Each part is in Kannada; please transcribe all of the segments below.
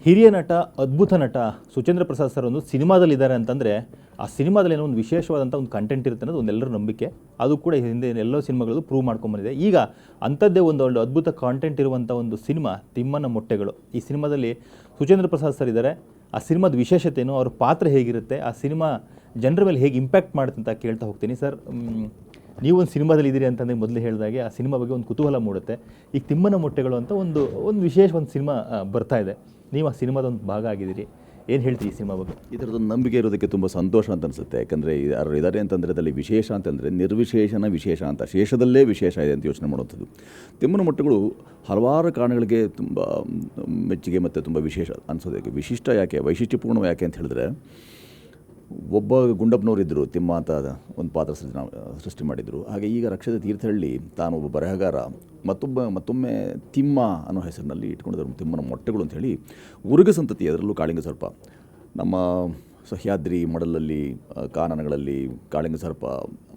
ಹಿರಿಯ ನಟ, ಅದ್ಭುತ ನಟ ಸುಚೇಂದ್ರ ಪ್ರಸಾದ್ ಸರ್ ಒಂದು ಸಿನಿಮಾದಲ್ಲಿದ್ದಾರೆ ಅಂತಂದರೆ ಆ ಸಿನಿಮಾದಲ್ಲಿ ಏನೋ ಒಂದು ವಿಶೇಷವಾದಂಥ ಒಂದು ಕಂಟೆಂಟ್ ಇರುತ್ತೆ ಅನ್ನೋದು ಒಂದೆಲ್ಲರ ನಂಬಿಕೆ. ಅದು ಕೂಡ ಹಿಂದೆ ಎಲ್ಲೋ ಸಿನಿಮಾಗಳು ಪ್ರೂವ್ ಮಾಡ್ಕೊಂಬಂದಿದೆ. ಈಗ ಅಂಥದ್ದೇ ಒಂದು ಅದ್ಭುತ ಕಾಂಟೆಂಟ್ ಇರುವಂಥ ಒಂದು ಸಿನಿಮಾ ತಿಮ್ಮನ ಮೊಟ್ಟೆಗಳು. ಈ ಸಿನಿಮಾದಲ್ಲಿ ಸುಚೇಂದ್ರ ಪ್ರಸಾದ್ ಸರ್ ಇದ್ದಾರೆ. ಆ ಸಿನಿಮಾದ ವಿಶೇಷತೆ ಏನು, ಅವ್ರ ಪಾತ್ರ ಹೇಗಿರುತ್ತೆ, ಆ ಸಿನಿಮಾ ಜನರ ಮೇಲೆ ಹೇಗೆ ಇಂಪ್ಯಾಕ್ಟ್ ಮಾಡುತ್ತೆ ಅಂತ ಕೇಳ್ತಾ ಹೋಗ್ತೀನಿ. ಸರ್, ನೀವೊಂದು ಸಿನಿಮಾದಲ್ಲಿ ಇದ್ದೀರಿ ಅಂತಂದರೆ ಮೊದಲು ಹೇಳಿದಾಗೆ ಆ ಸಿನಿಮಾ ಬಗ್ಗೆ ಒಂದು ಕುತೂಹಲ ಮೂಡುತ್ತೆ. ಈಗ ತಿಮ್ಮನ ಮೊಟ್ಟೆಗಳು ಅಂತ ಒಂದು ವಿಶೇಷ ಒಂದು ಸಿನಿಮಾ ಬರ್ತಾ ಇದೆ. ನೀವು ಆ ಸಿನಿಮಾದ ಒಂದು ಭಾಗ ಆಗಿದ್ದೀರಿ. ಏನು ಹೇಳ್ತೀವಿ ಈ ಸಿನಿಮಾ ಬಗ್ಗೆ? ಈ ಥರದೊಂದು ನಂಬಿಕೆ ಇರೋದಕ್ಕೆ ತುಂಬ ಸಂತೋಷ ಅಂತ ಅನಿಸುತ್ತೆ. ಯಾಕಂದರೆ ಯಾರು ಇದ್ದಾರೆ ಅಂತಂದರೆ ಅದರಲ್ಲಿ ವಿಶೇಷ ಅಂತಂದರೆ ನಿರ್ವಿಶೇಷನ ವಿಶೇಷ ಅಂತ, ಶೇಷದಲ್ಲೇ ವಿಶೇಷ ಇದೆ ಅಂತ ಯೋಚನೆ ಮಾಡುವಂಥದ್ದು. ತಿಮ್ಮನ ಮೊಟ್ಟೆಗಳು ಹಲವಾರು ಕಾರಣಗಳಿಗೆ ತುಂಬ ಮೆಚ್ಚುಗೆ ಮತ್ತು ತುಂಬ ವಿಶೇಷ ಅನಿಸೋದಕ್ಕೆ. ವಿಶಿಷ್ಟ ಯಾಕೆ, ವೈಶಿಷ್ಟ್ಯಪೂರ್ಣ ಯಾಕೆ ಅಂತ ಹೇಳಿದ್ರೆ, ಒಬ್ಬ ಗುಂಡಪ್ಪನವರಿದ್ದರು, ತಿಮ್ಮ ಅಂತ ಒಂದು ಪಾತ್ರ ಸೃಷ್ಟಿ ಮಾಡಿದರು. ಹಾಗೆ ಈಗ ರಕ್ಷದ ತೀರ್ಥಹಳ್ಳಿ ತಾನು ಒಬ್ಬ ಬರಹಗಾರ, ಮತ್ತೊಮ್ಮೆ ತಿಮ್ಮ ಅನ್ನೋ ಹೆಸರಿನಲ್ಲಿ ಇಟ್ಕೊಂಡಿದ್ದಾರೆ ತಿಮ್ಮನ ಮೊಟ್ಟೆಗಳು ಅಂತ ಹೇಳಿ. ಉರುಗ ಸಂತತಿ, ಅದರಲ್ಲೂ ಕಾಳಿಂಗ ಸರ್ಪ, ನಮ್ಮ ಸಹ್ಯಾದ್ರಿ ಮಡಲಲ್ಲಿ, ಕಾನನಗಳಲ್ಲಿ ಕಾಳಿಂಗ ಸರ್ಪ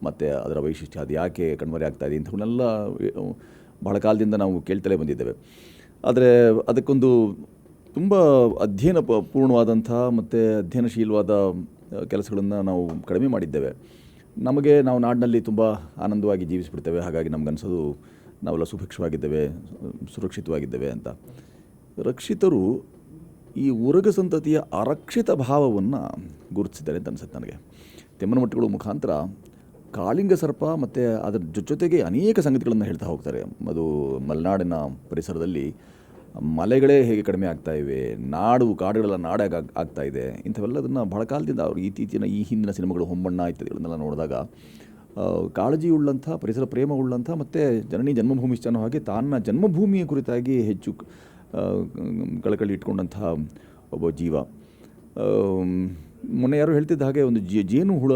ಮತ್ತು ಅದರ ವೈಶಿಷ್ಟ್ಯ, ಅದು ಯಾಕೆ ಕಣ್ಮರೆ ಆಗ್ತಾಯಿದೆ ಇಂಥವನ್ನೆಲ್ಲ ಬಹಳ ಕಾಲದಿಂದ ನಾವು ಕೇಳ್ತಲೇ ಬಂದಿದ್ದೇವೆ. ಆದರೆ ಅದಕ್ಕೊಂದು ತುಂಬ ಪೂರ್ಣವಾದಂಥ ಮತ್ತು ಅಧ್ಯಯನಶೀಲವಾದ ಕೆಲಸಗಳನ್ನು ನಾವು ಕಡಿಮೆ ಮಾಡಿದ್ದೇವೆ. ನಾವು ನಾಡಿನಲ್ಲಿ ತುಂಬ ಆನಂದವಾಗಿ ಜೀವಿಸಿಬಿಡ್ತೇವೆ. ಹಾಗಾಗಿ ನಮಗನ್ಸೋದು ನಾವೆಲ್ಲ ಸುಭಿಕ್ಷವಾಗಿದ್ದೇವೆ, ಸುರಕ್ಷಿತವಾಗಿದ್ದೇವೆ ಅಂತ. ರಕ್ಷಿತರು ಈ ಉರಗ ಸಂತತಿಯ ಅರಕ್ಷಿತ ಭಾವವನ್ನು ಗುರುತಿಸಿದ್ದಾರೆ ಅಂತ ಅನಿಸುತ್ತೆ ನನಗೆ. ತಿಮ್ಮನ ಮೊಟ್ಟೆಗಳು ಮುಖಾಂತರ ಕಾಳಿಂಗ ಸರ್ಪ ಮತ್ತು ಅದರ ಜೊತೆಗೆ ಅನೇಕ ಸಂಗತಿಗಳನ್ನು ಹೇಳ್ತಾ ಹೋಗ್ತಾರೆ. ಅದು ಮಲೆನಾಡಿನ ಪರಿಸರದಲ್ಲಿ ಮಲೆಗಳೇ ಹೇಗೆ ಕಡಿಮೆ ಆಗ್ತಾಯಿವೆ, ಕಾಡುಗಳೆಲ್ಲ ನಾಡಾಗಿ ಆಗ್ತಾಯಿದೆ, ಇಂಥವೆಲ್ಲದನ್ನು ಬಹಳ ಕಾಲದಿಂದ ಅವರು ಈ ಹಿಂದಿನ ಸಿನಿಮಾಗಳು ಹೊಂಬಣ್ಣ ಇತ್ಯಾದಿಗಳನ್ನೆಲ್ಲ ನೋಡಿದಾಗ ಕಾಳಜಿಯುಳ್ಳಂಥ, ಪರಿಸರ ಪ್ರೇಮವುಳ್ಳಂಥ ಮತ್ತು ಜನನಿ ಜನ್ಮಭೂಮಿಶ್ಚ ಅನ್ನೋ ಹಾಗೆ ತನ್ನ ಜನ್ಮಭೂಮಿಯ ಕುರಿತಾಗಿ ಹೆಚ್ಚು ಕಳಕಳಿ ಇಟ್ಕೊಂಡಂಥ ಒಬ್ಬ ಜೀವ. ಮೊನ್ನೆ ಯಾರು ಹೇಳ್ತಿದ್ದ ಹಾಗೆ ಒಂದು ಜೇನು ಹುಳ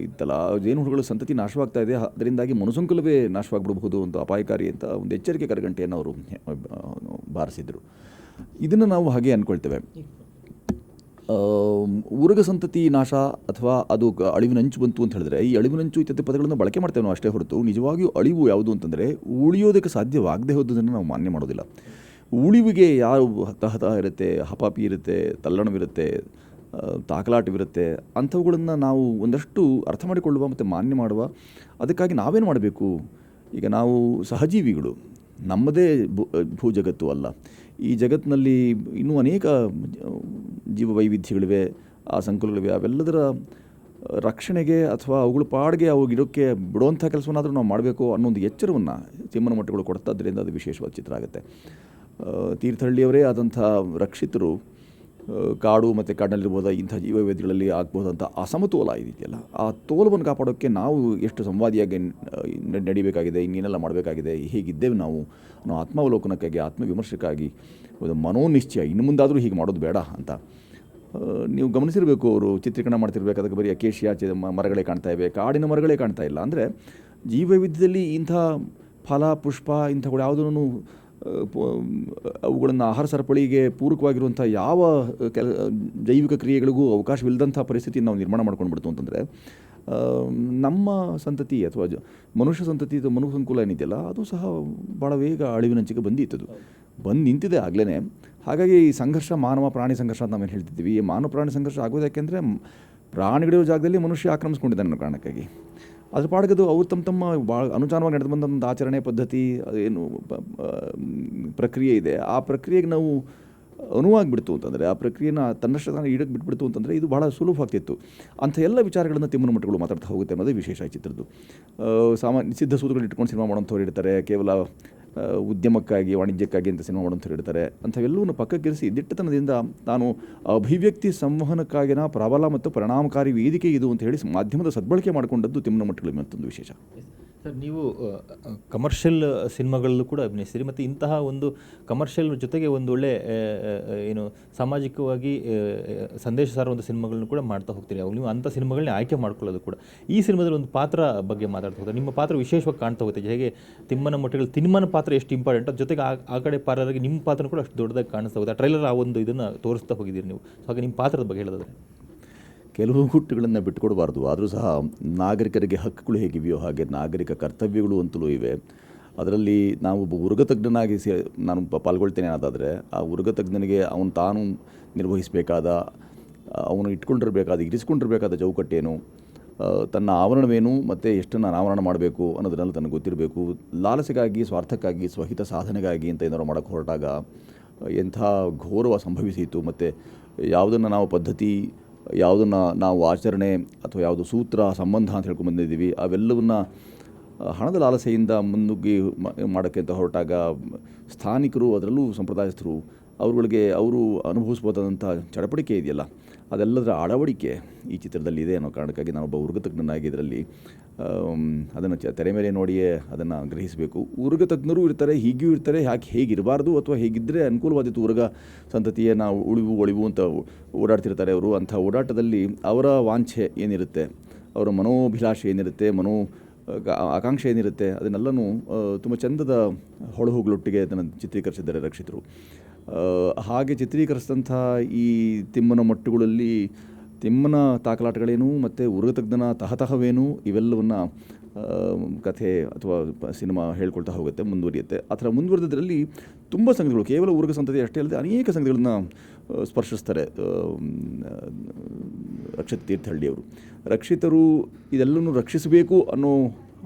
ಇತ್ತಲ್ಲ, ಜೇನು ಹುಳುಗಳ ಸಂತತಿ ನಾಶವಾಗ್ತಾ ಇದೆ, ಅದರಿಂದಾಗಿ ಮನುಸಂಕುಲವೇ ನಾಶವಾಗಿಬಿಡಬಹುದು ಅಂತ, ಅಪಾಯಕಾರಿ ಅಂತ ಒಂದು ಎಚ್ಚರಿಕೆ ಕರಗಂಟೆಯನ್ನು ಅವರು ಬಾರಿಸಿದರು. ಇದನ್ನು ನಾವು ಹಾಗೆ ಅಂದ್ಕೊಳ್ತೇವೆ. ಉರಗ ಸಂತತಿ ನಾಶ ಅಥವಾ ಅದು ಅಳಿವಿನಂಚು ಬಂತು ಅಂತ ಹೇಳಿದ್ರೆ, ಈ ಅಳಿವಿನಂಚು ಇತ್ಯಾದಿ ಪದಗಳನ್ನು ಬಳಕೆ ಮಾಡ್ತೇವೆ ನಾವು ಅಷ್ಟೇ ಹೊರತು, ನಿಜವಾಗಿಯೂ ಅಳಿವು ಯಾವುದು ಅಂತಂದರೆ ಉಳಿಯೋದಕ್ಕೆ ಸಾಧ್ಯವಾಗದೇ ಹೋದುದನ್ನು ನಾವು ಮಾನ್ಯ ಮಾಡೋದಿಲ್ಲ. ಉಳಿವಿಗೆ ಯಾರು ಹತ ಇರುತ್ತೆ, ಹಪಾಪಿ ಇರುತ್ತೆ, ತಲ್ಲಣವಿರುತ್ತೆ, ತಾಕಲಾಟವಿರುತ್ತೆ, ಅಂಥವುಗಳನ್ನು ನಾವು ಒಂದಷ್ಟು ಅರ್ಥ ಮಾಡಿಕೊಳ್ಳುವ ಮತ್ತು ಮಾನ್ಯ ಮಾಡುವ. ಅದಕ್ಕಾಗಿ ನಾವೇನು ಮಾಡಬೇಕು? ಈಗ ನಾವು ಸಹಜೀವಿಗಳು, ನಮ್ಮದೇ ಭೂಜಗತ್ತು ಅಲ್ಲ. ಈ ಜಗತ್ತಿನಲ್ಲಿ ಇನ್ನೂ ಅನೇಕ ಜೀವ ವೈವಿಧ್ಯಗಳಿವೆ, ಆ ಸಂಕುಲಗಳಿವೆ. ಅವೆಲ್ಲದರ ರಕ್ಷಣೆಗೆ ಅಥವಾ ಅವುಗಳ ಪಾಡಿಗೆ ಅವು ಗಿಡಕ್ಕೆ ಬಿಡುವಂಥ ಕೆಲಸವನ್ನಾದರೂ ನಾವು ಮಾಡಬೇಕು ಅನ್ನೋ ಒಂದು ಎಚ್ಚರವನ್ನು ತಿಮ್ಮನ ಮೊಟ್ಟೆಗಳು ಕೊಡ್ತಾದ್ದರಿಂದ ಅದು ವಿಶೇಷವಾದ ಚಿತ್ರ ಆಗುತ್ತೆ. ತೀರ್ಥಹಳ್ಳಿಯವರೇ ಆದಂಥ ರಕ್ಷಿತರು ಕಾಡು ಮತ್ತು ಕಾಡಿನಲ್ಲಿರ್ಬೋದ ಇಂಥ ಜೀವವೈವಿಧ್ಯಗಳಲ್ಲಿ ಆಗ್ಬೋದಂಥ ಅಸಮತೋಲ ಇದೆಯಲ್ಲ, ಆ ತೋಲವನ್ನು ಕಾಪಾಡೋಕ್ಕೆ ನಾವು ಎಷ್ಟು ಸಂವಾದಿಯಾಗಿ ನಡಿಬೇಕಾಗಿದೆ, ಇನ್ನೇನೆಲ್ಲ ಮಾಡಬೇಕಾಗಿದೆ, ಹೇಗಿದ್ದೇವೆ ನಾವು ಆತ್ಮಾವಲೋಕನಕ್ಕಾಗಿ, ಆತ್ಮವಿಮರ್ಶಕ್ಕಾಗಿ ಒಂದು ಮನೋನಿಶ್ಚಯ, ಇನ್ನು ಮುಂದಾದರೂ ಹೀಗೆ ಮಾಡೋದು ಬೇಡ ಅಂತ. ನೀವು ಗಮನಿಸಿರಬೇಕು, ಅವರು ಚಿತ್ರೀಕರಣ ಮಾಡ್ತಿರ್ಬೇಕು, ಅದಕ್ಕೆ ಬರೀ ಅಕೇಶಿಯಾ ಮರಗಳೇ ಕಾಣ್ತಾ ಇವೆ, ಕಾಡಿನ ಮರಗಳೇ ಕಾಣ್ತಾ ಇಲ್ಲ. ಅಂದರೆ ಜೀವವೈವಿಧ್ಯದಲ್ಲಿ ಇಂಥ ಫಲ, ಪುಷ್ಪ ಇಂಥಗಳು ಯಾವುದೂ ಅವುಗಳನ್ನು ಆಹಾರ ಸರಪಳಿಗೆ ಪೂರಕವಾಗಿರುವಂಥ ಯಾವ ಜೈವಿಕ ಕ್ರಿಯೆಗಳಿಗೂ ಅವಕಾಶವಿಲ್ಲದಂಥ ಪರಿಸ್ಥಿತಿಯನ್ನು ನಾವು ನಿರ್ಮಾಣ ಮಾಡ್ಕೊಂಡು ಬಿಡ್ತು ಅಂತಂದರೆ, ನಮ್ಮ ಸಂತತಿ ಅಥವಾ ಮನುಷ್ಯ ಸಂತತಿ ಅಥವಾ ಮನುಸಂಕುಲ ಏನಿದೆಯಲ್ಲ, ಅದು ಸಹ ಭಾಳ ಬೇಗ ಅಳಿವಿನಂಚಿಗೆ ಬಂದು ನಿಂತಿದೆ ಆಗಲೇ. ಹಾಗಾಗಿ ಈ ಸಂಘರ್ಷ, ಮಾನವ ಪ್ರಾಣಿ ಸಂಘರ್ಷ ಅಂತ ನಾವೇನು ಹೇಳ್ತಿದ್ದೀವಿ, ಈ ಮಾನವ ಪ್ರಾಣಿ ಸಂಘರ್ಷ ಆಗೋದು ಯಾಕೆಂದರೆ ಪ್ರಾಣಿಗಳಿರೋ ಜಾಗದಲ್ಲಿ ಮನುಷ್ಯ ಆಕ್ರಮಿಸ್ಕೊಂಡಿದ್ದಾನೆ ಅನ್ನೋ ಕಾರಣಕ್ಕಾಗಿ. ಅದ್ರ ಪಾಡಗದು ಅವ್ರು ತಮ್ಮ ಭಾಳ ಅನುಚಾನವಾಗಿ ನಡೆದು ಬಂದ ಒಂದು ಆಚರಣೆ ಪದ್ಧತಿ, ಏನು ಪ್ರಕ್ರಿಯೆ ಇದೆ, ಆ ಪ್ರಕ್ರಿಯೆಗೆ ನಾವು ಅನುವಾಗಿಬಿಡ್ತು ಅಂತಂದರೆ, ಆ ಪ್ರಕ್ರಿಯೆನ ತನ್ನಷ್ಟು ತಾನು ಈಡಕ್ಕೆ ಬಿಟ್ಬಿಡ್ತು ಅಂತಂದರೆ ಇದು ಭಾಳ ಸುಲಭವಾಗ್ತಿತ್ತು. ಅಂಥ ಎಲ್ಲ ವಿಚಾರಗಳನ್ನು ತಿಮ್ಮನ ಮೊಟ್ಟೆಗಳು ಮಾತಾಡ್ತಾ ಹೋಗುತ್ತೆ ಅನ್ನೋದೇ ವಿಶೇಷ ಈ ಚಿತ್ರದ್ದು. ಸಿದ್ಧ ಸೂತ್ರಗಳು ಇಟ್ಕೊಂಡು ಸಿನಿಮಾ ಮಾಡೋಂಥವ್ರು ಇರ್ತಾರೆ, ಕೇವಲ ಉದ್ಯಮಕ್ಕಾಗಿ, ವಾಣಿಜ್ಯಕ್ಕಾಗಿ ಅಂತ ಸಿನಿಮಾ ಮಾಡೋಂಥವ್ರು ಇರ್ತಾರೆ. ಅಂಥವೆಲ್ಲವನ್ನು ಪಕ್ಕಕ್ಕಿರಿಸಿ ದಿಟ್ಟತನದಿಂದ ತಾನು ಅಭಿವ್ಯಕ್ತಿ ಸಂವಹನಕ್ಕಾಗಿನ ಪ್ರಬಲ ಮತ್ತು ಪರಿಣಾಮಕಾರಿ ವೇದಿಕೆ ಇದು ಅಂತ ಹೇಳಿ ಮಾಧ್ಯಮದ ಸದ್ಬಳಕೆ ಮಾಡಿಕೊಂಡದ್ದು ತಿಮ್ಮನ ಮೊಟ್ಟೆಗಳು ಮತ್ತೊಂದು ವಿಶೇಷ. ಸರ್, ನೀವು ಕಮರ್ಷಿಯಲ್ ಸಿನಿಮಾಗಳಲ್ಲೂ ಕೂಡ ಅಭಿನಯಿಸ್ತೀರಿ ಮತ್ತು ಇಂತಹ ಒಂದು ಕಮರ್ಷಿಯಲ್ ಜೊತೆಗೆ ಒಂದು ಒಳ್ಳೆ ಸಾಮಾಜಿಕವಾಗಿ ಸಂದೇಶ ಸಾರುವಂಥ ಸಿನಿಮಾಗಳನ್ನು ಕೂಡ ಮಾಡ್ತಾ ಹೋಗ್ತೀರಿ. ಅವಾಗ ನೀವು ಅಂಥ ಸಿನಿಮಾಗಳನ್ನ ಆಯ್ಕೆ ಮಾಡ್ಕೊಳ್ಳೋದು ಕೂಡ. ಈ ಸಿನಿಮಾದಲ್ಲಿ ಒಂದು ಪಾತ್ರ ಬಗ್ಗೆ ಮಾತಾಡ್ತಾ ಹೋಗ್ತಾರೆ. ನಿಮ್ಮ ಪಾತ್ರ ವಿಶೇಷವಾಗಿ ಕಾಣ್ತಾ ಹೋಗುತ್ತೆ. ಹೇಗೆ ತಿಮ್ಮನ ಮೊಟ್ಟೆಗಳು, ತಿಮ್ಮನ ಪಾತ್ರ ಎಷ್ಟು ಇಂಪಾರ್ಟೆಂಟ್, ಅದ್ರ ಜೊತೆಗೆ ಆ ಕಡೆ ಪಾತ್ರರಾಗಿ ನಿಮ್ಮ ಪಾತ್ರ ಕೂಡ ಅಷ್ಟು ದೊಡ್ಡದಾಗಿ ಕಾಣಿಸ್ತಾ ಹೋಗುತ್ತೆ. ಆ ಟ್ರೈಲರ್ ಆ ಒಂದು ಇದನ್ನು ತೋರಿಸ್ತಾ ಹೋಗಿದ್ದೀರಿ ನೀವು. ಹಾಗೆ ನಿಮ್ಮ ಪಾತ್ರದ ಬಗ್ಗೆ ಹೇಳೋದಾದ್ರೆ, ಕೆಲವು ಹುಟ್ಟುಗಳನ್ನು ಬಿಟ್ಟುಕೊಡಬಾರ್ದು, ಆದರೂ ಸಹ ನಾಗರಿಕರಿಗೆ ಹಕ್ಕುಗಳು ಹೇಗಿವೆಯೋ ಹಾಗೆ ನಾಗರಿಕ ಕರ್ತವ್ಯಗಳು ಅಂತಲೂ ಇವೆ. ಅದರಲ್ಲಿ ನಾವು ಒಬ್ಬ ಉರುಗ ತಜ್ಞನಾಗಿ ನಾನು ಪಾಲ್ಗೊಳ್ತೇನೆ ಅನ್ನೋದಾದರೆ, ಆ ಉರುಗ ತಜ್ಞನಿಗೆ ತಾನು ನಿರ್ವಹಿಸಬೇಕಾದ, ಅವನು ಇರಿಸ್ಕೊಂಡಿರಬೇಕಾದ ಚೌಕಟ್ಟೇನು, ತನ್ನ ಆವರಣವೇನು ಮತ್ತು ಎಷ್ಟನ್ನು ಅನಾವರಣ ಮಾಡಬೇಕು ಅನ್ನೋದನ್ನೆಲ್ಲ ತನಗೆ ಗೊತ್ತಿರಬೇಕು. ಲಾಲಸೆಗಾಗಿ, ಸ್ವಾರ್ಥಕ್ಕಾಗಿ, ಸ್ವಹಿತ ಸಾಧನೆಗಾಗಿ ಅಂತ ಏನಾರು ಮಾಡೋಕ್ಕೆ ಹೊರಟಾಗ ಎಂಥ ಘೋರವ ಸಂಭವಿಸಿತು. ಮತ್ತು ಯಾವುದನ್ನು ನಾವು ಪದ್ಧತಿ, ಯಾವುದನ್ನು ನಾವು ಆಚರಣೆ ಅಥವಾ ಯಾವುದು ಸೂತ್ರ ಸಂಬಂಧ ಅಂತ ಹೇಳ್ಕೊಂಡು ಬಂದಿದ್ದೀವಿ, ಅವೆಲ್ಲವನ್ನ ಹಣದ ಲಾಲಸೆಯಿಂದ ಮುನ್ನುಗ್ಗಿ ಮಾಡೋಕ್ಕೆ ಅಂತ ಹೊರಟಾಗ ಸ್ಥಾನಿಕರು, ಅದರಲ್ಲೂ ಸಂಪ್ರದಾಯಸ್ಥರು, ಅವರು ಅನುಭವಿಸ್ಬೋದಾದಂಥ ಚಡಪಡಿಕೆ ಇದೆಯಲ್ಲ, ಅದೆಲ್ಲದರ ಅಳವಡಿಕೆ ಈ ಚಿತ್ರದಲ್ಲಿ ಇದೆ ಅನ್ನೋ ಕಾರಣಕ್ಕಾಗಿ ನಾನೊಬ್ಬ ಉರುಗತಜ್ಞನಾಗಿ ಇದರಲ್ಲಿ ಅದನ್ನು ತೆರೆ ಮೇಲೆ ನೋಡಿಯೇ ಅದನ್ನು ಗ್ರಹಿಸಬೇಕು. ಉರುಗತಜ್ಞರು ಇರ್ತಾರೆ, ಹೀಗೂ ಇರ್ತಾರೆ, ಹೇಗಿರಬಾರ್ದು ಅಥವಾ ಹೇಗಿದ್ದರೆ ಅನುಕೂಲವಾದಿತ್ತು ಉರುಗ ಸಂತತಿಯೇ ನಾವು ಒಳಿವು ಅಂತ ಓಡಾಡ್ತಿರ್ತಾರೆ ಅವರು. ಅಂಥ ಓಡಾಟದಲ್ಲಿ ಅವರ ವಾಂಛೆ ಏನಿರುತ್ತೆ, ಅವರ ಮನೋಭಿಲಾಷೆ ಏನಿರುತ್ತೆ, ಆಕಾಂಕ್ಷೆ ಏನಿರುತ್ತೆ, ಅದನ್ನೆಲ್ಲನೂ ತುಂಬ ಚಂದದ ಹೊಳಹುಗಳೊಟ್ಟಿಗೆ ಅದನ್ನು ಚಿತ್ರೀಕರಿಸಿದ್ದಾರೆ ರಕ್ಷಿತರು. ಹಾಗೆ ಚಿತ್ರೀಕರಿಸಿದಂಥ ಈ ತಿಮ್ಮನ ಮೊಟ್ಟುಗಳಲ್ಲಿ ತಿಮ್ಮನ ತಾಕಲಾಟಗಳೇನು ಮತ್ತು ಉರುಗತಜ್ಞನ ತಹತಹವೇನು ಇವೆಲ್ಲವನ್ನು ಕಥೆ ಅಥವಾ ಸಿನಿಮಾ ಹೇಳ್ಕೊಳ್ತಾ ಹೋಗುತ್ತೆ, ಮುಂದುವರಿಯುತ್ತೆ. ಆ ಥರ ಮುಂದುವರೆದ್ರಲ್ಲಿ ತುಂಬ ಸಂಗತಿಗಳು, ಕೇವಲ ಉರುಗ ಸಂತತಿ ಅಷ್ಟೇ ಅಲ್ಲದೆ ಅನೇಕ ಸಂಗತಿಗಳನ್ನ ಸ್ಪರ್ಶಿಸ್ತಾರೆ ರಕ್ಷಿತ್ ತೀರ್ಥಹಳ್ಳಿಯವರು. ರಕ್ಷಿತರು ಇದೆಲ್ಲನೂ ರಕ್ಷಿಸಬೇಕು ಅನ್ನೋ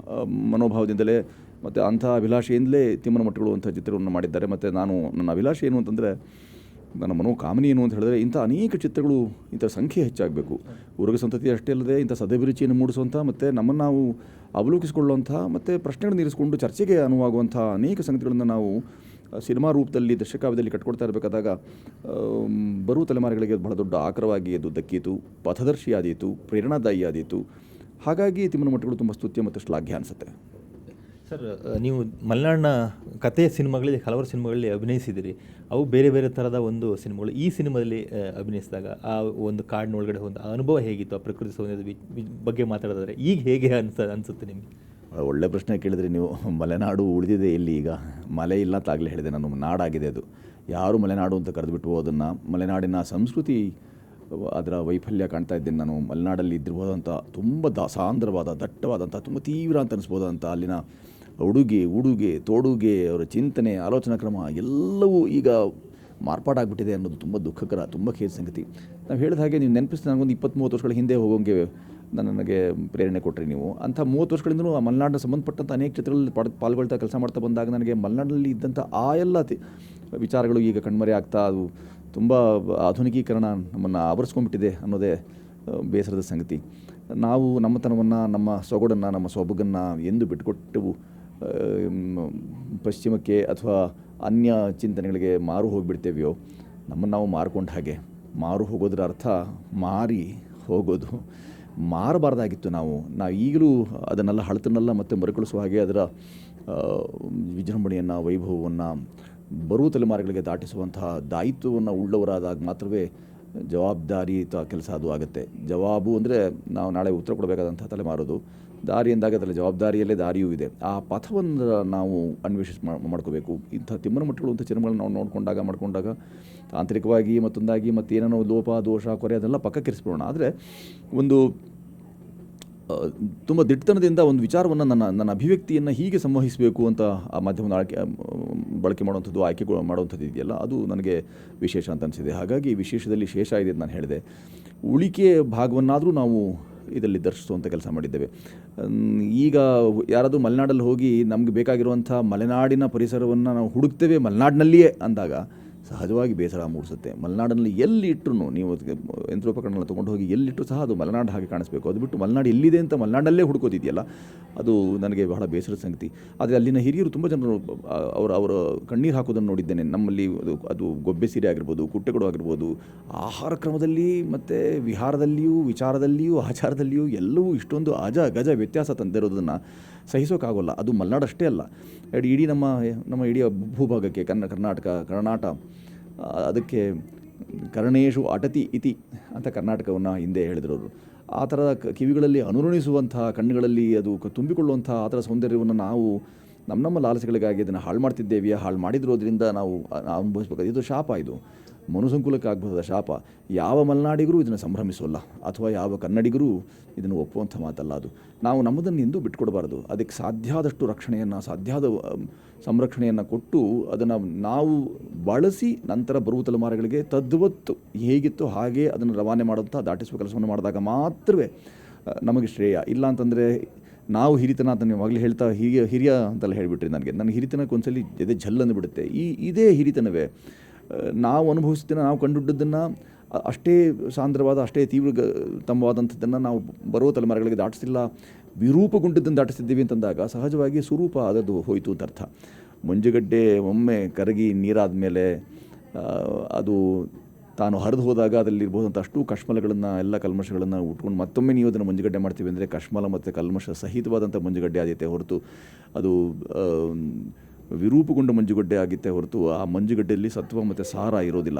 ಮನೋಭಾವದಿಂದಲೇ ಮತ್ತು ಅಂಥ ಅಭಿಲಾಷೆಯಿಂದಲೇ ತಿಮ್ಮನ ಮೊಟ್ಟುಗಳು ಅಂಥ ಚಿತ್ರವನ್ನು ಮಾಡಿದ್ದಾರೆ. ಮತ್ತು ನನ್ನ ಅಭಿಲಾಷೆ ಏನು ಅಂತಂದರೆ, ನನ್ನ ಮನೋಕಾಮನೆ ಏನು ಅಂತ ಹೇಳಿದ್ರೆ, ಇಂಥ ಅನೇಕ ಚಿತ್ರಗಳು, ಇಂಥ ಸಂಖ್ಯೆ ಹೆಚ್ಚಾಗಬೇಕು. ಉರುಗ ಸಂತತಿ ಅಷ್ಟೇ ಅಲ್ಲದೆ ಇಂಥ ಸದಭಿರುಚಿಯನ್ನು ಮೂಡಿಸುವಂಥ ಮತ್ತು ನಮ್ಮನ್ನು ನಾವು ಅವಲೋಕಿಸಿಕೊಳ್ಳುವಂಥ ಮತ್ತು ಪ್ರಶ್ನೆಗಳನ್ನು ಇರಿಸಿಕೊಂಡು ಚರ್ಚೆಗೆ ಅನುವಾಗುವಂಥ ಅನೇಕ ಸಂಗತಿಗಳನ್ನು ನಾವು ಸಿನಿಮಾ ರೂಪದಲ್ಲಿ, ದೃಶ್ಯಕಾವ್ಯದಲ್ಲಿ ಕಟ್ಕೊಡ್ತಾ ಇರಬೇಕಾದಾಗ ಬರುವ ತಲೆಮಾರುಗಳಿಗೆ ಬಹಳ ದೊಡ್ಡ ಆಕರವಾಗಿ ಅದು ದಕ್ಕೀತು, ಪಥದರ್ಶಿ ಆದೀತು, ಪ್ರೇರಣಾದಾಯಿ ಆದೀತು. ಹಾಗಾಗಿ ತಿಮ್ಮನ ಮೊಟ್ಟುಗಳು ತುಂಬ ಸ್ತುತ್ಯ ಮತ್ತು ಶ್ಲಾಘ್ಯ ಅನಿಸುತ್ತೆ. ಸರ್, ನೀವು ಮಲೆನಾಡಿನ ಕಥೆಯ ಸಿನಿಮಾಗಳಲ್ಲಿ ಹಲವಾರು ಸಿನಿಮಾಗಳಲ್ಲಿ ಅಭಿನಯಿಸಿದಿರಿ. ಅವು ಬೇರೆ ಬೇರೆ ಥರದ ಒಂದು ಸಿನಿಮಾಗಳು. ಈ ಸಿನಿಮಾದಲ್ಲಿ ಅಭಿನಯಿಸಿದಾಗ ಆ ಒಂದು ಕಾಡಿನೊಳಗಡೆ ಒಂದು ಅನುಭವ ಹೇಗಿತ್ತು, ಆ ಪ್ರಕೃತಿ ಸೌಂದರ್ಯದ ಬಗ್ಗೆ ಮಾತಾಡೋದಾದರೆ ಈಗ ಹೇಗೆ ಅನಿಸುತ್ತೆ ನಿಮಗೆ? ಒಳ್ಳೆ ಪ್ರಶ್ನೆ ಕೇಳಿದ್ರಿ ನೀವು. ಮಲೆನಾಡು ಉಳಿದಿದೆ ಇಲ್ಲಿ, ಈಗ ಮಲೆ ಇಲ್ಲ ತಾಗಲೇ ಹೇಳಿದೆ ನಾನು, ನಾಡಾಗಿದೆ ಅದು. ಯಾರು ಮಲೆನಾಡು ಅಂತ ಕರೆದುಬಿಟ್ಟು ಅದನ್ನು ಮಲೆನಾಡಿನ ಸಂಸ್ಕೃತಿ, ಅದರ ವೈಫಲ್ಯ ಕಾಣ್ತಾ ಇದ್ದೇನೆ ನಾನು. ಮಲೆನಾಡಲ್ಲಿ ಇದ್ದಿರ್ಬೋದಂಥ ತುಂಬ ಸಾಂದ್ರವಾದ, ದಟ್ಟವಾದಂಥ, ತುಂಬ ತೀವ್ರ ಅಂತ ಅನಿಸ್ಬೋದಂಥ ಅಲ್ಲಿನ ಉಡುಗೆ ತೋಡುಗೆ, ಅವರ ಚಿಂತನೆ, ಆಲೋಚನಾ ಕ್ರಮ ಎಲ್ಲವೂ ಈಗ ಮಾರ್ಪಾಡಾಗ್ಬಿಟ್ಟಿದೆ ಅನ್ನೋದು ತುಂಬ ದುಃಖಕರ, ತುಂಬ ಖೇದ ಸಂಗತಿ. ನಾವು ಹೇಳಿದ ಹಾಗೆ ನೀವು ನೆನಪಿಸಿ, ನನಗೊಂದು 20-30 ವರ್ಷಗಳ ಹಿಂದೆ ಹೋಗೋಂಗೆ ನನಗೆ ಪ್ರೇರಣೆ ಕೊಟ್ಟರೆ ನೀವು. ಅಂಥ 30 ವರ್ಷಗಳಿಂದಲೂ ಆ ಮಲೆನಾಡಿನ ಸಂಬಂಧಪಟ್ಟಂಥ ಅನೇಕ ಚಿತ್ರಗಳಲ್ಲಿ ಪಾಲ್ಗೊಳ್ತಾ ಕೆಲಸ ಮಾಡ್ತಾ ಬಂದಾಗ ನನಗೆ ಮಲೆನಾಡಿನಲ್ಲಿ ಇದ್ದಂಥ ಆ ಎಲ್ಲ ವಿಚಾರಗಳು ಈಗ ಕಣ್ಮರೆ ಆಗ್ತಾ, ಅದು ತುಂಬ ಆಧುನಿಕೀಕರಣ ನಮ್ಮನ್ನು ಆವರಿಸ್ಕೊಂಡ್ಬಿಟ್ಟಿದೆ ಅನ್ನೋದೇ ಬೇಸರದ ಸಂಗತಿ. ನಾವು ನಮ್ಮತನವನ್ನು, ನಮ್ಮ ಸೊಗಡನ್ನು, ನಮ್ಮ ಸೊಬಗನ್ನು ಎಂದು ಬಿಟ್ಟುಕೊಟ್ಟು ಪಶ್ಚಿಮಕ್ಕೆ ಅಥವಾ ಅನ್ಯ ಚಿಂತನೆಗಳಿಗೆ ಮಾರು ಹೋಗಿಬಿಡ್ತೇವೆಯೋ, ನಮ್ಮನ್ನು ನಾವು ಮಾರ್ಕೊಂಡು ಹಾಗೆ. ಮಾರು ಹೋಗೋದ್ರ ಅರ್ಥ ಮಾರಿ ಹೋಗೋದು. ಮಾರಬಾರ್ದಾಗಿತ್ತು ನಾವು ಈಗಲೂ ಅದನ್ನೆಲ್ಲ ಹಳತನ್ನೆಲ್ಲ ಮತ್ತೆ ಮರುಕಳಿಸುವ ಹಾಗೆ ಅದರ ವಿಜೃಂಭಣೆಯನ್ನು, ವೈಭವವನ್ನು ಬರುವ ತಲೆಮಾರುಗಳಿಗೆ ದಾಟಿಸುವಂತಹ ದಾಯಿತ್ವವನ್ನು ಉಳ್ಳವರಾದಾಗ ಮಾತ್ರವೇ ಜವಾಬ್ದಾರಿಯುತ ಕೆಲಸ ಅದು ಆಗುತ್ತೆ. ಜವಾಬು ಅಂದರೆ ನಾವು ನಾಳೆ ಉತ್ತರ ಕೊಡಬೇಕಾದಂಥ ತಲೆಮಾರೋದು. ದಾರಿ ಎಂದಾಗ ಅದರಲ್ಲಿ ಜವಾಬ್ದಾರಿಯಲ್ಲೇ ದಾರಿಯೂ ಇದೆ. ಆ ಪಥವನ್ನು ನಾವು ಮಾಡ್ಕೋಬೇಕು. ಇಂಥ ತಿಮ್ಮನ ಮೊಟ್ಟುಗಳು ಅಂತ ಸಿನಿಮಾಗಳನ್ನ ನಾವು ಮಾಡ್ಕೊಂಡಾಗ ತಾಂತ್ರಿಕವಾಗಿ ಮತ್ತೊಂದಾಗಿ ಮತ್ತೇನೇನೋ ಲೋಪ, ದೋಷ, ಕೊರೆ ಅದೆಲ್ಲ ಪಕ್ಕಕ್ಕಿರಿಸ್ಬಿಡೋಣ. ಆದರೆ ಒಂದು ತುಂಬ ದಿಟ್ಟತನದಿಂದ ಒಂದು ವಿಚಾರವನ್ನು ನನ್ನ ಅಭಿವ್ಯಕ್ತಿಯನ್ನು ಹೀಗೆ ಸಂವಹಿಸಬೇಕು ಅಂತ ಆ ಮಾಧ್ಯಮದ ಬಳಕೆ ಮಾಡುವಂಥದ್ದು, ಆಯ್ಕೆ ಮಾಡುವಂಥದ್ದು ಇದೆಯಲ್ಲ, ಅದು ನನಗೆ ವಿಶೇಷ ಅಂತ ಅನಿಸಿದೆ. ಹಾಗಾಗಿ ವಿಶೇಷದಲ್ಲಿ ಶೇಷ ಇದೆ ಅಂತ ನಾನು ಹೇಳಿದೆ. ಉಳಿಕೆ ಭಾಗವನ್ನಾದರೂ ನಾವು ಇದರಲ್ಲಿ ದರ್ಶಿಸುವಂಥ ಕೆಲಸ ಮಾಡಿದ್ದೇವೆ. ಈಗ ಯಾರಾದರೂ ಮಲೆನಾಡಲ್ಲಿ ಹೋಗಿ ನಮಗೆ ಬೇಕಾಗಿರುವಂಥ ಮಲೆನಾಡಿನ ಪರಿಸರವನ್ನು ನಾವು ಹುಡುಕ್ತೇವೆ ಮಲೆನಾಡಿನಲ್ಲಿಯೇ ಅಂದಾಗ ಸಹಜವಾಗಿ ಬೇಸರ ಮೂಡಿಸುತ್ತೆ. ಮಲೆನಾಡಿನಲ್ಲಿ ಎಲ್ಲಿ ಇಟ್ಟರು ನೀವು ಯಂತ್ರೋಪಕರಣಗಳನ್ನ ತೊಗೊಂಡು ಹೋಗಿ ಎಲ್ಲಿಟ್ಟರು ಸಹ ಅದು ಮಲೆನಾಡು ಹಾಗೆ ಕಾಣಿಸ್ಬೇಕು. ಅದು ಬಿಟ್ಟು ಮಲೆನಾಡು ಎಲ್ಲಿದೆ ಅಂತ ಮಲೆನಾಡಲ್ಲೇ ಹುಡುಕೋದಿದೆಯಲ್ಲ, ಅದು ನನಗೆ ಬಹಳ ಬೇಸರದ ಸಂಗತಿ. ಆದರೆ ಅಲ್ಲಿನ ಹಿರಿಯರು ತುಂಬ ಜನರು ಅವರ ಕಣ್ಣೀರು ಹಾಕೋದನ್ನು ನೋಡಿದ್ದೇನೆ. ನಮ್ಮಲ್ಲಿ ಅದು ಗೊಬ್ಬೆ ಸೀರೆ ಆಗಿರ್ಬೋದು, ಕುಟ್ಟೆಗಳು ಆಗಿರ್ಬೋದು, ಆಹಾರ ಕ್ರಮದಲ್ಲಿ ಮತ್ತು ವಿಹಾರದಲ್ಲಿಯೂ, ವಿಚಾರದಲ್ಲಿಯೂ, ಆಚಾರದಲ್ಲಿಯೂ ಎಲ್ಲವೂ ಇಷ್ಟೊಂದು ಗಜ ವ್ಯತ್ಯಾಸ ತಂದಿರೋದನ್ನು ಸಹಿಸೋಕ್ಕಾಗೋಲ್ಲ. ಅದು ಮಲೆನಾಡು ಅಷ್ಟೇ ಅಲ್ಲ, ಇಡೀ ನಮ್ಮ ಇಡೀ ಭೂಭಾಗಕ್ಕೆ ಕರ್ನಾಟ ಅದಕ್ಕೆ ಕರ್ಣೇಶು ಅಟತಿ ಇತಿ ಅಂತ ಕರ್ನಾಟಕವನ್ನು ಹಿಂದೆ ಹೇಳಿದ್ರವರು. ಆ ಥರದ ಕಿವಿಗಳಲ್ಲಿ ಅನುರಣಿಸುವಂಥ, ಕಣ್ಣುಗಳಲ್ಲಿ ಅದು ತುಂಬಿಕೊಳ್ಳುವಂಥ ಆ ಥರ ಸೌಂದರ್ಯವನ್ನು ನಾವು ನಮ್ಮ ಲಾಲಸೆಗಳಿಗಾಗಿ ಅದನ್ನು ಹಾಳು ಮಾಡ್ತಿದ್ದೇವೆಯಾ, ಹಾಳು ಮಾಡಿದಿರೋದ್ರಿಂದ ನಾವು ಅನುಭವಿಸಬೇಕಾದ ಇದು ಶಾಪ. ಇದು ಮನುಸಂಕುಲಕ್ಕೆ ಆಗಬಹುದಾದ ಶಾಪ ಯಾವ ಮಲೆನಾಡಿಗರೂ ಇದನ್ನು ಸಂಭ್ರಮಿಸೋಲ್ಲ, ಅಥವಾ ಯಾವ ಕನ್ನಡಿಗರೂ ಇದನ್ನು ಒಪ್ಪುವಂಥ ಮಾತಲ್ಲ. ಅದು ನಾವು ನಮ್ಮದನ್ನು ಎಂದೂ ಬಿಟ್ಕೊಡಬಾರ್ದು. ಅದಕ್ಕೆ ಸಾಧ್ಯಾದಷ್ಟು ರಕ್ಷಣೆಯನ್ನು, ಸಾಧ್ಯದ ಸಂರಕ್ಷಣೆಯನ್ನು ಕೊಟ್ಟು ಅದನ್ನು ನಾವು ಬಳಸಿ ನಂತರ ಬರುವ ತಲೆಮಾರುಗಳಿಗೆ ತದ್ವತ್ತು ಹೇಗಿತ್ತು ಹಾಗೆ ಅದನ್ನು ರವಾನೆ ಮಾಡುವಂಥ ದಾಟಿಸುವ ಕೆಲಸವನ್ನು ಮಾಡಿದಾಗ ಮಾತ್ರವೇ ನಮಗೆ ಶ್ರೇಯ. ಇಲ್ಲ ಅಂತಂದರೆ ನಾವು ಹಿರಿತನ ಅಂತ ನೀವು ಆಗಲೇ ಹೇಳ್ತಾ ಹಿರಿಯ ಅಂತೆಲ್ಲ ಹೇಳಿಬಿಟ್ರಿ. ನನ್ನ ಹಿರಿತನಕ್ಕೆ ಒಂದ್ಸಲಿ ಎದೆ ಝಲ್ಲನ್ನು ಬಿಡುತ್ತೆ. ಇದೇ ಹಿರಿತನವೇ ನಾವು ಅನುಭವಿಸ್ತಿದ್ದನ್ನು, ನಾವು ಕಂಡುಹಿಡಿದನ್ನು ಅಷ್ಟೇ ಸಾಂದ್ರವಾದ, ಅಷ್ಟೇ ತೀವ್ರತಮವಾದಂಥದ್ದನ್ನು ನಾವು ಬರೋ ತಲೆಮಾರುಗಳಿಗೆ ದಾಟಿಸಿಲ್ಲ, ವಿರೂಪಗೊಂಡದ್ದನ್ನು ದಾಟಿಸಿದ್ದೀವಿ ಅಂತಂದಾಗ ಸಹಜವಾಗಿ ಸ್ವರೂಪ ಅದದು ಹೋಯಿತು ಅಂತ ಅರ್ಥ. ಮಂಜುಗಡ್ಡೆ ಒಮ್ಮೆ ಕರಗಿ ನೀರಾದ ಮೇಲೆ ಅದು ತಾನು ಹರಿದು ಹೋದಾಗ ಅದರಲ್ಲಿರ್ಬೋದಂಥ ಅಷ್ಟು ಕಶ್ಮಲಗಳನ್ನು, ಎಲ್ಲ ಕಲ್ಮಶಗಳನ್ನು ಉಟ್ಕೊಂಡು ಮತ್ತೊಮ್ಮೆ ನೀವು ಅದನ್ನು ಮಂಜುಗಡ್ಡೆ ಮಾಡ್ತೀವಿ ಅಂದರೆ ಕಶ್ಮಲ ಮತ್ತು ಕಲ್ಮಶ ಸಹಿತವಾದಂಥ ಮಂಜುಗಡ್ಡೆ ಆದೈತೆ ಹೊರತು ಅದು ವಿರೂಪಗೊಂಡ ಮಂಜುಗಡ್ಡೆ ಆಗಿತ್ತೆ ಹೊರತು ಆ ಮಂಜುಗಡ್ಡೆಯಲ್ಲಿ ಸತ್ವ ಮತ್ತು ಸಾರ ಇರೋದಿಲ್ಲ.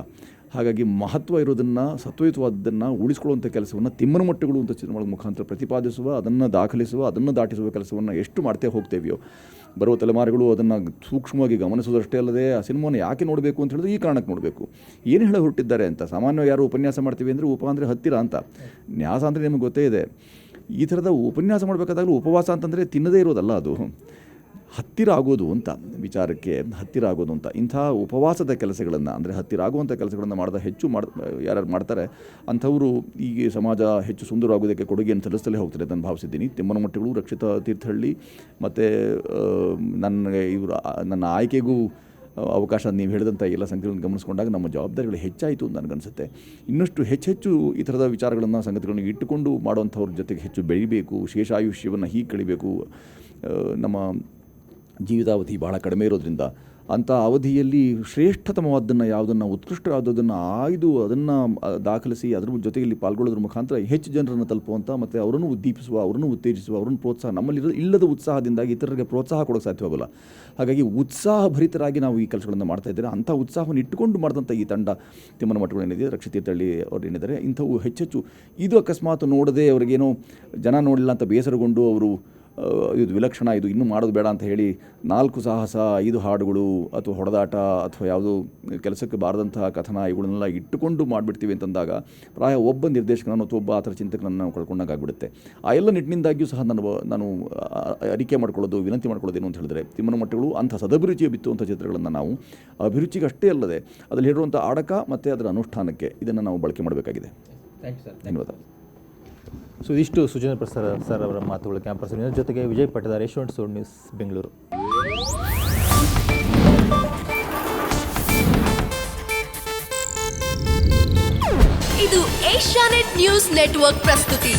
ಹಾಗಾಗಿ ಮಹತ್ವ ಇರೋದನ್ನು, ಸತ್ವಯುತವಾದದ್ದನ್ನು ಉಳಿಸ್ಕೊಳ್ಳುವಂಥ ಕೆಲಸವನ್ನು ತಿಮ್ಮನಮಟ್ಟಗಳು ಅಂತ ಸಿನಿಮಾದ ಮುಖಾಂತರ ಪ್ರತಿಪಾದಿಸುವ, ಅದನ್ನು ದಾಖಲಿಸುವ, ಅದನ್ನು ದಾಟಿಸುವ ಕೆಲಸವನ್ನು ಎಷ್ಟು ಮಾಡ್ತೇ ಹೋಗ್ತೇವೆಯೋ ಬರುವ ತಲೆಮಾರುಗಳು ಅದನ್ನು ಸೂಕ್ಷ್ಮವಾಗಿ ಗಮನಿಸೋದಷ್ಟೇ ಅಲ್ಲದೆ ಆ ಸಿನಿಮಾನ ಯಾಕೆ ನೋಡಬೇಕು ಅಂತ ಹೇಳಿದ್ರೆ ಈ ಕಾರಣಕ್ಕೆ ನೋಡಬೇಕು. ಏನು ಹೇಳ ಹೊರಟಿದ್ದಾರೆ ಅಂತ. ಸಾಮಾನ್ಯವಾಗಿ ಯಾರು ಉಪನ್ಯಾಸ ಮಾಡ್ತೀವಿ ಅಂದರೆ ಉಪ ಅಂದರೆ ಹತ್ತಿರ ಅಂತ, ನ್ಯಾಸ ಅಂದರೆ ನಿಮಗೆ ಗೊತ್ತೇ ಇದೆ. ಈ ಥರದ ಉಪನ್ಯಾಸ ಮಾಡಬೇಕಾದಾಗಲೂ ಉಪವಾಸ ಅಂತಂದರೆ ತಿನ್ನದೇ ಇರೋದಲ್ಲ, ಅದು ಹತ್ತಿರ ಆಗೋದು ಅಂತ, ವಿಚಾರಕ್ಕೆ ಹತ್ತಿರ ಆಗೋದು ಅಂತ. ಇಂಥ ಉಪವಾಸದ ಕೆಲಸಗಳನ್ನು ಅಂದರೆ ಹತ್ತಿರ ಆಗುವಂಥ ಕೆಲಸಗಳನ್ನು ಮಾಡಿದ ಯಾರು ಮಾಡ್ತಾರೆ ಅಂಥವರು ಈಗ ಸಮಾಜ ಹೆಚ್ಚು ಸುಂದರವಾಗೋದಕ್ಕೆ ಕೊಡುಗೆಯನ್ನು ಸಲ್ಲಿಸಲೇ ಹೋಗ್ತಾರೆ ಅಂತ ನಾನು ಭಾವಿಸಿದ್ದೀನಿ. ತಿಮ್ಮನಮಟ್ಟಿಗಳು, ರಕ್ಷಿತಾ ತೀರ್ಥಹಳ್ಳಿ ಮತ್ತು ನನ್ನ ಆಯ್ಕೆಗೂ ಅವಕಾಶ ನೀವು ಹೇಳಿದಂಥ ಎಲ್ಲ ಸಂಗತಿಗಳನ್ನು ಗಮನಿಸ್ಕೊಂಡಾಗ ನಮ್ಮ ಜವಾಬ್ದಾರಿಗಳು ಹೆಚ್ಚಾಯಿತು ಅಂತ ನನಗನ್ಸುತ್ತೆ. ಇನ್ನಷ್ಟು ಹೆಚ್ಚೆಚ್ಚು ಈ ಥರದ ವಿಚಾರಗಳನ್ನು, ಸಂಗತಿಗಳನ್ನು ಇಟ್ಟುಕೊಂಡು ಮಾಡುವಂಥವ್ರ ಜೊತೆಗೆ ಹೆಚ್ಚು ಬೆಳಿಬೇಕು. ಶೇಷಾಯುಷ್ಯವನ್ನು ಹೀಗೆ ಕಳಿಬೇಕು. ನಮ್ಮ ಜೀವಿತಾವಧಿ ಬಹಳ ಕಡಿಮೆ ಇರೋದ್ರಿಂದ ಅಂಥ ಅವಧಿಯಲ್ಲಿ ಶ್ರೇಷ್ಠತಮವಾದ್ದನ್ನು, ಯಾವುದನ್ನು ಉತ್ಕೃಷ್ಟವಾದದ್ದನ್ನು ಆಯ್ದು ಅದನ್ನು ದಾಖಲಿಸಿ ಅದರ ಜೊತೆಯಲ್ಲಿ ಪಾಲ್ಗೊಳ್ಳೋದ್ರ ಮುಖಾಂತರ ಹೆಚ್ಚು ಜನರನ್ನು ತಲುಪುವಂಥ ಮತ್ತು ಅವರನ್ನು ಉದ್ದೀಪಿಸುವ, ಅವರನ್ನು ಉತ್ತೇಜಿಸುವ, ಅವರನ್ನು ಪ್ರೋತ್ಸಾಹ, ನಮ್ಮಲ್ಲಿ ಇಲ್ಲದ ಉತ್ಸಾಹದಿಂದಾಗಿ ಇತರರಿಗೆ ಪ್ರೋತ್ಸಾಹ ಕೊಡೋಕ್ಕೆ ಸಾಧ್ಯವಾಗಲ್ಲ. ಹಾಗಾಗಿ ಉತ್ಸಾಹಭರಿತರಾಗಿ ನಾವು ಈ ಕೆಲಸಗಳನ್ನು ಮಾಡ್ತಾ ಇದ್ದೇವೆ. ಅಂಥ ಉತ್ಸಾಹವನ್ನು ಇಟ್ಟುಕೊಂಡು ಮಾಡಿದಂಥ ಈ ತಂಡ ತಿಮ್ಮನಮಟ್ಟಗಳು ಏನಿದೆ, ರಕ್ಷಿತಾ ತೀರ್ಥಹಳ್ಳಿ ಅವರು ಏನಿದ್ದಾರೆ, ಇಂಥವು ಹೆಚ್ಚೆಚ್ಚು ಇದು ಅಕಸ್ಮಾತ್ ನೋಡದೆ ಅವರಿಗೇನೋ ಜನ ನೋಡಲಿಲ್ಲ ಅಂತ ಬೇಸರಗೊಂಡು ಅವರು ಇದು ವಿಲಕ್ಷಣ, ಇದು ಇನ್ನೂ ಮಾಡೋದು ಬೇಡ ಅಂತ ಹೇಳಿ 4 ಸಾಹಸ, 5 ಹಾಡುಗಳು ಅಥವಾ ಹೊಡೆದಾಟ ಅಥವಾ ಯಾವುದೋ ಕೆಲಸಕ್ಕೆ ಬಾರದಂತಹ ಕಥನ ಇವುಗಳನ್ನೆಲ್ಲ ಇಟ್ಟುಕೊಂಡು ಮಾಡಿಬಿಡ್ತೀವಿ ಅಂತಂದಾಗ ಪ್ರಾಯ ಒಬ್ಬ ನಿರ್ದೇಶಕನನ್ನು ಅಥವಾ ಒಬ್ಬ ಆ ಥರ ಚಿಂತಕನನ್ನು ನಾವು ಕಳ್ಕೊಂಡಾಗ ಆಗಿಬಿಡುತ್ತೆ. ಆ ಎಲ್ಲ ನಿಟ್ಟಿನಿಂದಾಗಿಯೂ ಸಹ ನಾನು ಅರಿಕೆ ಮಾಡ್ಕೊಳ್ಳೋದು, ವಿನಂತಿ ಮಾಡ್ಕೊಳ್ಳೋದೇನು ಅಂತ ಹೇಳಿದ್ರೆ, ತಿಮ್ಮನಮಟ್ಟಗಳು ಅಂಥ ಸದಭಿರುಚಿಯ ಬಿತ್ತುವಂಥ ಚಿತ್ರಗಳನ್ನು ನಾವು ಅಭಿರುಚಿಗೆ ಅಷ್ಟೇ ಅಲ್ಲದೆ ಅದರಲ್ಲಿ ಹೇಳಿರುವಂಥ ಆಡಕ ಮತ್ತು ಅದರ ಅನುಷ್ಠಾನಕ್ಕೆ ಇದನ್ನು ನಾವು ಬಳಕೆ ಮಾಡಬೇಕಾಗಿದೆ. Thank you sir. ಧನ್ಯವಾದ. ಸೊ ಇದಿಷ್ಟು ಸುಚೇಂದ್ರ ಪ್ರಸಾದ್ ಸರ್ ಅವರ ಮಾತುಗಳು. ಕ್ಯಾಂಪಸ್ ನ್ಯೂಸ್ ಜೊತೆಗೆ ವಿಜಯ್ ಪಟ್ಟದಾರ್, ಯಶವಂತ್ ಸೋಡ್ ನ್ಯೂಸ್, ಬೆಂಗಳೂರು. ಇದು ಏಷ್ಯಾನೆಟ್ ನ್ಯೂಸ್ ನೆಟ್ವರ್ಕ್ ಪ್ರಸ್ತುತಿ.